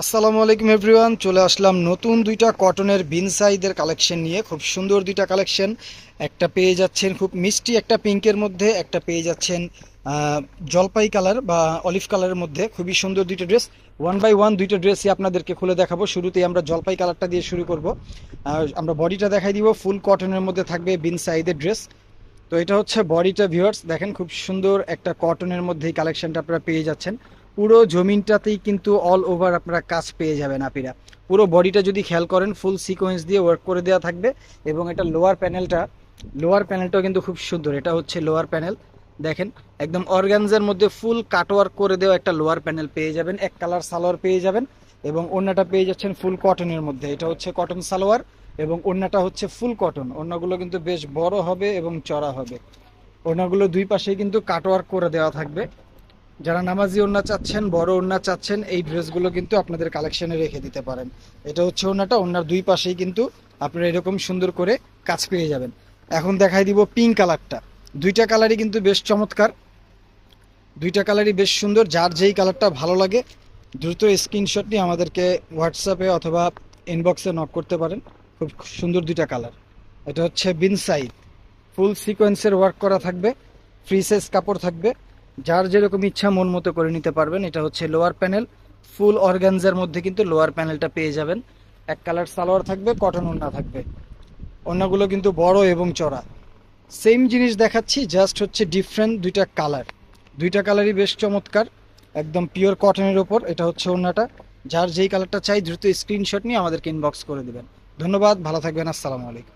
আসসালামু আলাইকুম এভরিওয়ান, চলে আসলাম নতুন দুইটা কটনের বিন সাইজের কালেকশন নিয়ে। খুব সুন্দর দুইটা কালেকশন। একটা পেয়ে যাচ্ছেন খুব মিষ্টি একটা পিঙ্কের মধ্যে, একটা পেয়ে যাচ্ছেন জলপাই কালার বা অলিভ কালারের মধ্যে। খুবই সুন্দর দুইটা ড্রেস, ওয়ান বাই ওয়ান দুইটা ড্রেসই আপনাদেরকে খুলে দেখাবো। শুরুতেই আমরা জলপাই কালারটা দিয়ে শুরু করব। আমরা বডিটা দেখাই দিব, ফুল কটনের মধ্যে থাকবে বিন সাইজের ড্রেস। তো এটা হচ্ছে বডিটা, ভিউয়ার্স দেখেন খুব সুন্দর একটা কটনের মধ্যে এই কালেকশনটা আপনারা পেয়ে যাচ্ছেন। পুরো জমিনটাতেই কিন্তু অল ওভার আপনারা কাজ পেয়ে যাবেন আপিরা। পুরো বডিটা যদি খেয়াল করেন ফুল সিকোয়েন্স দিয়ে ওয়ার্ক করে দেওয়া থাকবে। এবং এটা লোয়ার প্যানেলটাও কিন্তু খুব সুন্দর। এটা হচ্ছে লোয়ার প্যানেল, দেখেন একদম অর্গানজার মধ্যে ফুল কাটওয়ার্ক করে দেওয়া একটা লোয়ার প্যানেল পেয়ে যাবেন। এক কালার সালোয়ার পেয়ে যাবেন এবং ওড়নাটা পেয়ে যাচ্ছেন ফুল কটনের মধ্যে। এটা হচ্ছে কটন সালোয়ার এবং ওড়নাটা হচ্ছে ফুল কটন। ওড়নাগুলো কিন্তু বেশ বড় হবে এবং চড়া হবে। ওড়নাগুলো দুই পাশেই কিন্তু কাটওয়ার্ক করে দেওয়া থাকবে। যারা নামাজি ওড়না চাচ্ছেন, বড় ওড়না চাচ্ছেন, এই ড্রেসগুলো কিন্তু আপনাদের কালেকশনে রেখে দিতে পারেন। এটা হচ্ছে ওড়নাটা, ওড়নার দুই পাশেই কিন্তু আপনারা এরকম সুন্দর করে কাজ পেয়ে যাবেন। এখন দেখাই দিব পিঙ্ক কালারটা। দুইটা কালারই কিন্তু বেশ চমৎকার, দুইটা কালারই বেশ সুন্দর। যার যেই কালারটা ভালো লাগে দ্রুত স্ক্রিনশট নিয়ে আমাদেরকে হোয়াটসঅ্যাপে অথবা ইনবক্সে নক করতে পারেন। খুব সুন্দর দুইটা কালার। এটা হচ্ছে বিন সাইড, ফুল সিকোয়েন্সের ওয়ার্ক করা থাকবে, ফ্রি সাইজ কাপড় থাকবে। যার যেরকম ইচ্ছা মন মতো করে নিতে পারবেন। এটা হচ্ছে লোয়ার প্যানেল, ফুল অর্গানজার মধ্যে কিন্তু লোয়ার প্যানেলটা পেয়ে যাবেন। এক কালার সালোয়ার থাকবে, কটন ওড়না থাকবে। ওড়নাগুলো কিন্তু বড় এবং চড়া। সেম জিনিস দেখাচ্ছি, জাস্ট হচ্ছে ডিফারেন্ট দুইটা কালার। দুইটা কালারই বেশ চমৎকার, একদম পিওর কটনের ওপর। এটা হচ্ছে ওড়নাটা। যার যেই কালারটা চাই দ্রুত স্ক্রিনশট নিয়ে আমাদেরকে ইনবক্স করে দেবেন। ধন্যবাদ, ভালো থাকবেন, আসসালামু আলাইকুম।